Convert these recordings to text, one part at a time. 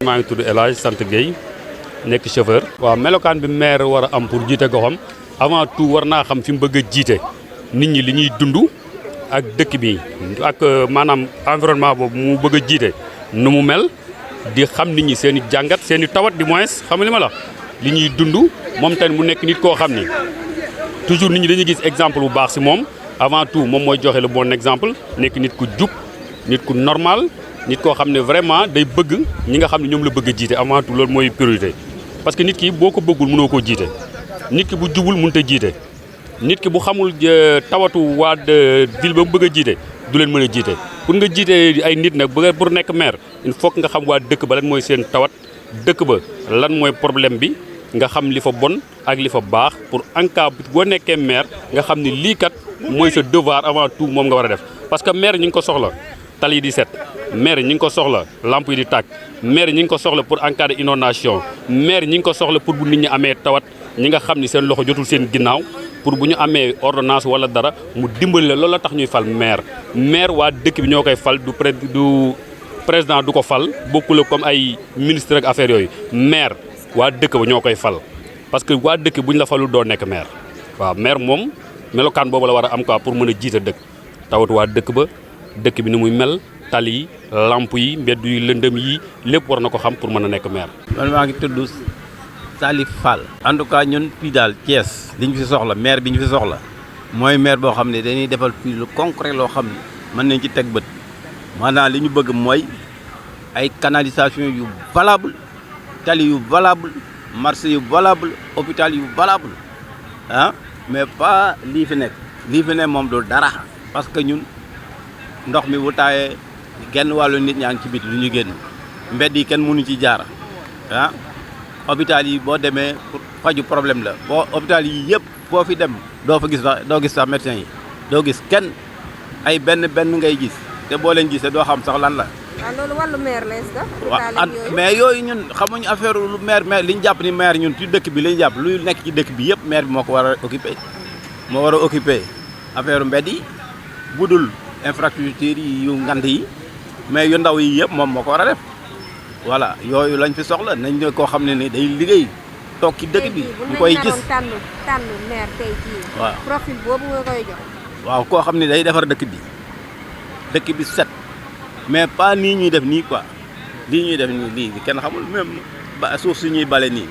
maa ngi tudd El Hadj sant Gueye nekk chauffeur. waaw melokaan bi maire war a am pour jiite goxam avant tout war naa xam fi mu bëgg a jiite nit ñi li ñuy dund ak dëkk bi ak maanaam environnement boobu mu bëgg a jiite nu mu mel di xam nit ñi seen i jàngat seen i tawat di moins xam li ma la li ñuy dund moom tamit mu nekk nit koo xam ni toujours nit ñi dañuy gis exemple bu baax si moom avant tout moom mooy joxe le bon exemple nekk nit ku jub nit ku normal nit koo xam ne vraiment day bëgg ñi nga xam ne ñoom la bëgg a jiite avant tout loolu mooy priorité. parce que nit ki boo ko bëggul mënoo koo jiite nit ki bu jubul mënut a jiite nit ki bu xamul tawatu waa ville ba mu bëgg a jiite du leen mën a jiite pour nga jiite ay nit nag pour nekk maire il faut que nga xam waa dëkk ba lan mooy seen tawat dëkk ba lan mooy problème bi nga xam li fa bon ak li fa baax pour en cas boo nekkee maire nga xam ni lii kat mooy sa devoir avant tout moom nga war a def. parce que maire ñi ngi ko soxla tali yi di set maire ñi ngi ko soxla lamp yi di tàkk maire ñi ngi ko soxla pour en cas de inondation maire ñi ngi ko soxla pour bu nit ñi amee tawat ñi nga xam ni seen loxo jotul seen ginnaaw pour bu ñu amee ordonnance wala dara mu dimbali la loolu la tax ñuy fal maire waa dëkk bi ñoo koy fal du président du ko fal bokkul comme ay ministre ak affaire yooyu maire waa dëkk ba ñoo koy fal parce que waa dëkk bu ñu la falul doo nekk maire waaw maire moom melokaan boobu la war a am quoi pour mën a jiite dëkk tawat waa dëkk ba dëkk bi ni muy mel tali yi lamp yi mbedd yu lëndëm yi lépp war na ko xam pour mën a nekk maire. man maa ngi tudd Salif Fall. en tout cas ñun fii daal Thiès li ñu fi soxla maire bi ñu fi soxla mooy maire boo xam ne dañuy defal fii lu concret loo xam ne mën nañ ci teg bët maanaam li ñu bëgg mooy ay canalisation yu valable tali yu valable marché yu valable hôpital yu valable ah mais pas lii fi nekk moom du dara parce que ñun ndox mi bu taayee genn wàllu nit ñaa ngi ci biti lu ñu génn mbedd yi kenn mënu ci jaar ah hôpital yi boo demee pour faju problème la boo hôpital yi yëpp boo fi dem doo gis sax médecin yi doo gis kenn ay benn ngay gis te boo leen gisee doo xam sax lan la. waaw loolu wàllu maire la est-ce que. waaw mais yooyu ñun xamuñu affaire lu maire li ñu jàpp ni maire ñun ci dëkk bi li ñu jàpp luy nekk ci dëkk bi yëpp maire bi moo ko war a occupé affaire mbedd yi budul infrastructure yi yu ngand yi mais yu ndaw yi yëpp moom moo ko war a def voilà yooyu lañ fi soxla nañ ne koo xam ne ni day liggéey toog ci dëkk bi ñu koy gis tànn maire tey jii. waaw profil boobu nga koy jox. waaw koo xam ne day defar dëkk bi set mais pas nii ñuy def nii quoi lii ñuy def nii lii kenn xamul même ba suuf si ñuy bale nii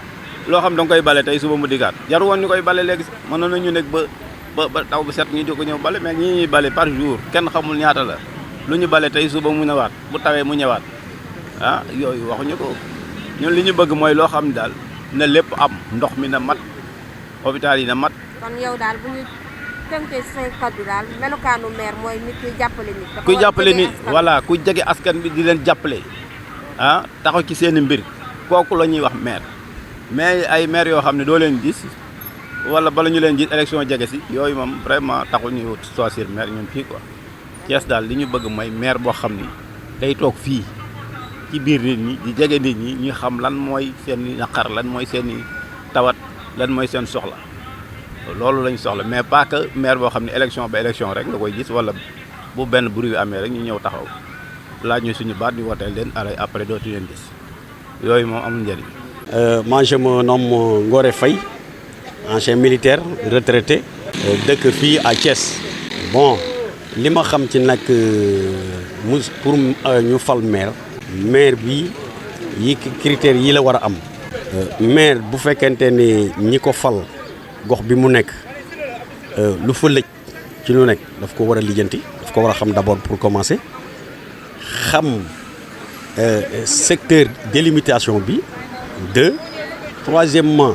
loo xam da nga koy bale tey suba mu diggaat jaru woon ñu koy bale léegi mënoon nañu nekk ba taw bi set ñu di ko ñëw bale mais ñi ñuy bale par jour kenn xamul ñaata la lu ñu bale tey suba mu ñëwaat bu tawee mu ñëwaat ah yooyu waxuñu ko ñun li ñu bëgg mooy loo xam ne daal na lépp am ndox mi na mat hôpital yi na mat. kon yow daal bu ñu tënkee say kaddu daal melokaanu maire mooy nit kuy jàppale nit. kuy jàppale nit voilà ku jege askan bi di leen jàppale ah taxaw ci seen mbir kooku la ñuy wax maire mais ay maire yoo xam ne doo leen gis wala bala ñu leen gis élection jege si yooyu moom vraiment taxul ñu choisir maire ñun fii quoi Thiès daal li ñu bëgg mooy maire boo xam ni day toog fii ci biir nit ñi di jege nit ñi ñu xam lan mooy seen naqar lan mooy seen i tawat lan mooy seen soxla loolu lañ soxla mais pas que maire boo xam ne élection ba élection rek nga koy gis wala bu benn bruit bi amee rek ñu ñëw taxaw laaj ñu suñu baat ñu woteel leen après dootu leen gis yooyu moom amul njëriñ. Moi je me nomme Ngoré Faye ancien militaire retraité dëkk fii à Thiès. bon li ma xam ci nag pour ñu fal maire bi yi critères yi la war a am. maire bu fekkente ni ñi ko fal gox bi mu nekk lu fa lëj ci lu nekk daf ko war a lijjanti daf ko war a xam d'abord pour commencer xam secteur délimitation bi. troisièmement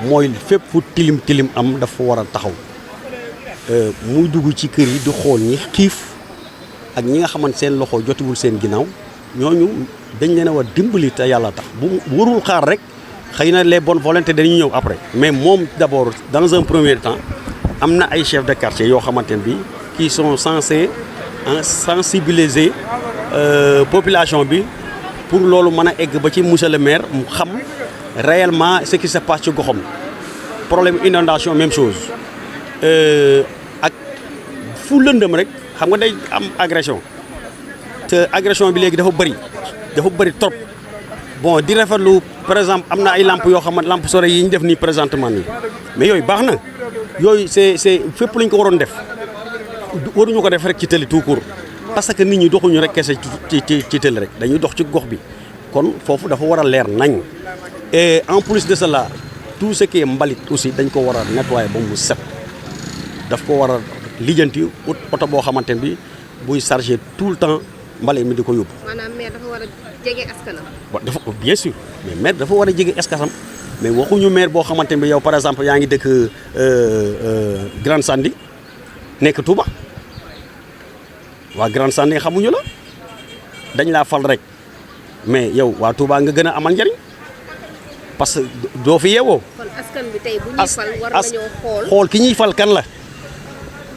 mooy fépp fu tilim am dafa war a taxaw muy dugg ci kër yi di xool ñi xiif ak ñi nga xamante seen loxo jotiwul seen ginnaaw ñooñu dañ leen a war dimbali te yàlla tax bu warul xaar rek xëy na les bonnes volontés dañuy ñëw après. mais moom d'abord dans un premier temps am na ay chefs de quartier yoo xamante ne bi qui sont censés sensibiliser population bi pour loolu mën a egg ba ci monsieur le maire mu xam réellement ce qui se passe ci goxam problème inondation même chose ak fu lëndëm rek xam nga day am agression te agression bi léegi dafa bëri trop bon di rafetlu par exemple am na ay lampe yoo xam ne lampe solaire yi ñu def nii présentement nii mais yooyu baax na yooyu c'est fépp lañ ko waroon def waruñu ko def rek ci tëli tout court parce que nit ñi doxuñu rek kese ci tëli rek dañuy dox ci gox bi kon foofu dafa war a leer nañ et en plus de cela tout ce qui est mbalit aussi dañ ko war a nettoyer ba mu set daf ko war a lijjanti oto boo xamante ne bi buy chargé tout le temps mbalit mi di ko yóbbu. maanaam maire dafa war a jege askanam. dafa bien sûr mais maire dafa war a jege askanam mais waxuñu maire boo xamante ne bi yow par exemple yaa ngi dëkk Grande Sandi nekk Touba waa Grande Sandi xamuñu la dañ laa fal rek mais yow waa Touba nga gën a amal njariñ parce que doo fi yeewoo. kon askan bi tey bu ñuy fal war nañoo xool ki ñuy fal kan la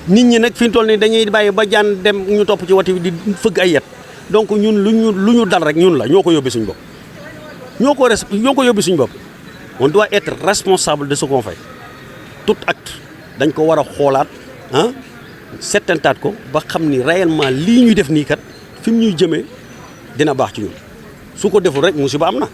nit ñi nag fi ñu toll nii dañuy bàyyi ba jaan dem ñu topp ci wati di fëgg ay yet donc ñun lu ñu dal rek ñun la ñoo ko yóbbee suñu bopp ñoo ko yóbbee suñu bopp on doit être responsable de ce qu'on fait tout acte dañ ko war a xoolaat ah settantaat ko ba xam ni réellement lii ñuy def nii kat fi mu ñuy jëmee dina baax ci ñun su ko deful rek musiba am na.